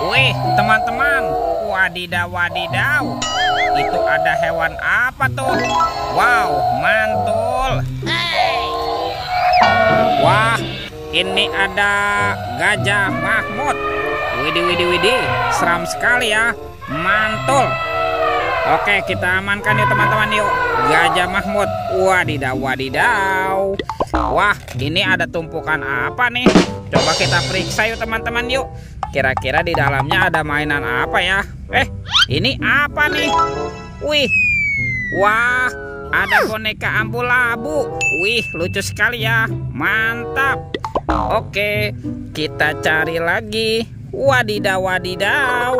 Wih, teman-teman, wadidaw wadidaw. Itu ada hewan apa tuh? Wow, mantul. Wah, ini ada gajah Mahmud. Widih, widih, widih, seram sekali ya, mantul. Oke, kita amankan yuk teman-teman yuk. Gajah Mahmud, wadidaw wadidaw. Wah, ini ada tumpukan apa nih? Coba kita periksa yuk teman-teman yuk. Kira-kira di dalamnya ada mainan apa ya? Ini apa nih? Wih, wah, ada boneka ambu-labu. Wih, lucu sekali ya, mantap. Oke, kita cari lagi. Wadidaw wadidaw.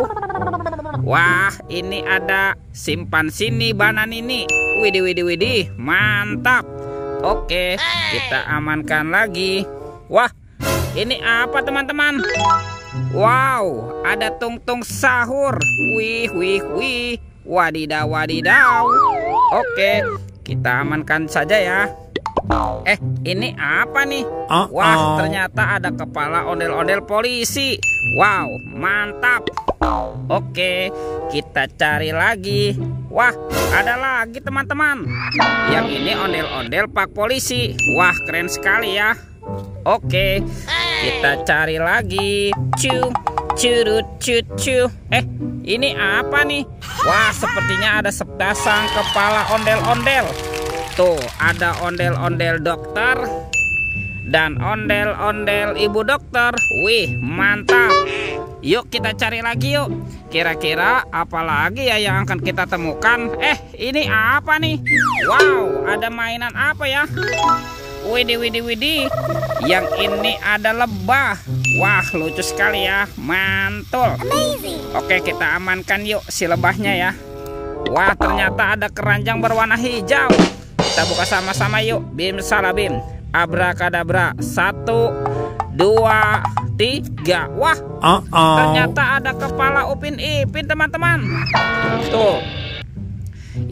Wah, ini ada simpansi nih, banan ini. Widih, widih, widih, mantap. Oke, kita amankan lagi. Wah, ini apa teman-teman? Wow, ada tungtung sahur. Wih, wih, wih. Wadidaw wadidaw. Oke, kita amankan saja ya. Ini apa nih? Wah, ternyata ada kepala ondel-ondel polisi. Wow, mantap. Oke, kita cari lagi. Wah, ada lagi teman-teman. Yang ini ondel-ondel pak polisi. Wah, keren sekali ya. Oke, kita cari lagi. Curut cucu. Ini apa nih? Wah, sepertinya ada sepasang kepala ondel-ondel. Tuh, ada ondel-ondel dokter dan ondel-ondel ibu dokter. Wih, mantap. Yuk kita cari lagi yuk. Kira-kira apa lagi ya yang akan kita temukan? Ini apa nih? Wow, ada mainan apa ya? Widih, widih, widih. Yang ini ada lebah. Wah, lucu sekali ya, mantul. Oke, kita amankan yuk si lebahnya ya. Wah, ternyata ada keranjang berwarna hijau. Kita buka sama-sama yuk. Bim salabim, abrakadabra. 1, 2, 3. Wah, ternyata ada kepala Upin Ipin teman-teman. Tuh,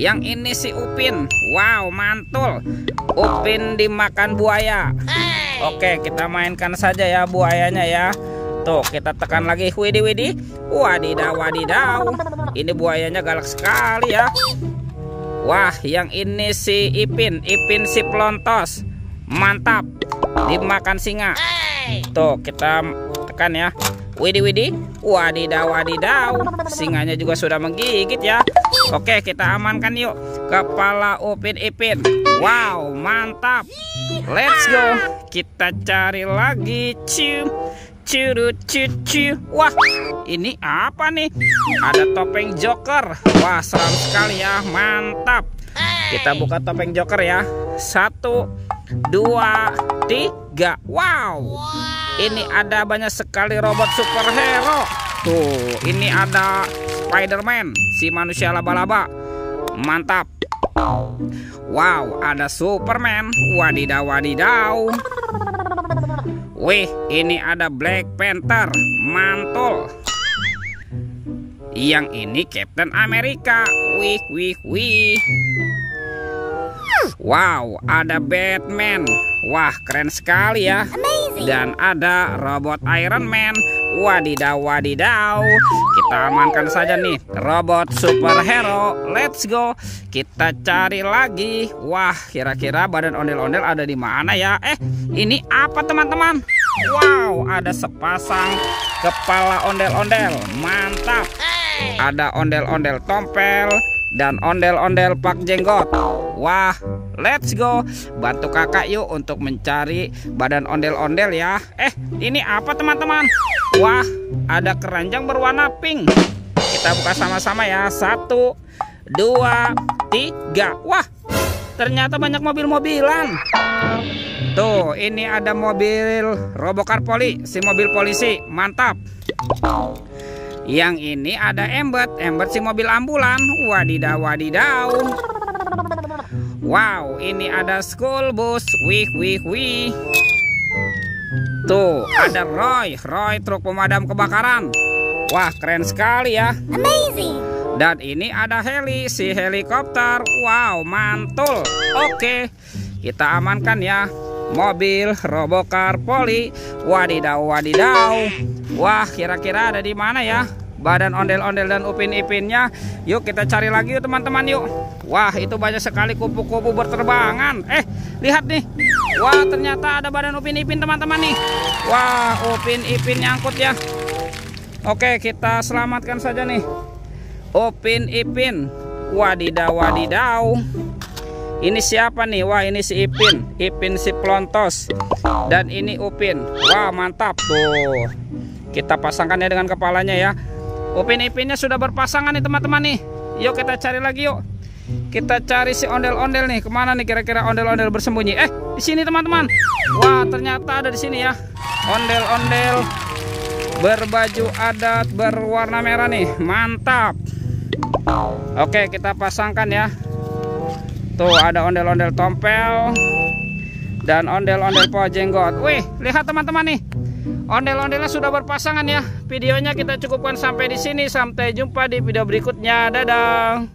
yang ini si Upin. Wow, mantul. Upin dimakan buaya. Oke, kita mainkan saja ya buayanya ya. Tuh, kita tekan lagi. Widih, widih. Wadidaw wadidaw. Ini buayanya galak sekali ya. Wah, yang ini si Ipin. Ipin si pelontos. Mantap, dimakan singa. Tuh, kita tekan ya. Widih, widih. Wadidaw wadidaw. Singanya juga sudah menggigit ya. Oke, kita amankan yuk kepala Upin Ipin. Wow, mantap. Let's go. Kita cari lagi. Curut cucu. Wah, ini apa nih? Ada topeng Joker. Wah, seram sekali ya, mantap. Kita buka topeng Joker ya. 1, 2, 3. Wow, ini ada banyak sekali robot superhero. Tuh, ini ada Spider-Man, si manusia laba-laba. Mantap. Wow, ada Superman. Wadidaw wadidaw. Wih, ini ada Black Panther. Mantul. Yang ini Captain America. Wih, wih, wih. Wow, ada Batman. Wah, keren sekali ya. Dan ada robot Iron Man. Wadidaw wadidaw. Kita amankan saja nih robot superhero. Let's go. Kita cari lagi. Wah, kira-kira badan ondel-ondel ada di mana ya? Ini apa teman-teman? Wow, ada sepasang kepala ondel-ondel. Mantap. Ada ondel-ondel tompel dan ondel-ondel pak jenggot. Wah, let's go. Bantu kakak yuk untuk mencari badan ondel-ondel ya. Ini apa teman-teman? Wah, ada keranjang berwarna pink. Kita buka sama-sama ya. 1, 2, 3. Wah, ternyata banyak mobil-mobilan. Tuh, ini ada mobil Robocar Poli, si mobil polisi. Mantap. Yang ini ada Embet si mobil ambulan. Wadidaw wadidaw. Wow, ini ada school bus. Wih, wih, wih. Tuh, ada Roy truk pemadam kebakaran. Wah, keren sekali ya. Amazing. Dan ini ada heli, si helikopter. Wow, mantul. Oke, kita amankan ya. mobil Robocar Poli. Wadidaw, wadidaw. Wah, kira-kira ada di mana ya badan ondel-ondel dan upin-ipinnya? Yuk kita cari lagi yuk teman-teman yuk. Wah, itu banyak sekali kupu-kupu berterbangan. Lihat nih. Wah, ternyata ada badan upin-ipin teman-teman nih. Wah, upin-ipin nyangkut ya. Oke, kita selamatkan saja nih upin-ipin. Wadidaw, wadidaw. Ini siapa nih? Wah, ini si Ipin. Ipin si Plontos. Dan ini Upin. Wah, mantap tuh. Kita pasangkan ya dengan kepalanya ya. Upin-ipinnya sudah berpasangan nih teman-teman nih. Yuk kita cari lagi yuk. Kita cari si ondel-ondel nih. Kemana nih kira-kira ondel-ondel bersembunyi? Di sini teman-teman. Wah, ternyata ada di sini ya. Ondel-ondel berbaju adat berwarna merah nih. Mantap. Oke, kita pasangkan ya. Tuh ada ondel-ondel tompel dan ondel-ondel pohon jenggot. Wih, lihat teman-teman nih. Ondel-ondelnya sudah berpasangan ya. Videonya kita cukupkan sampai di sini. Sampai jumpa di video berikutnya. Dadah.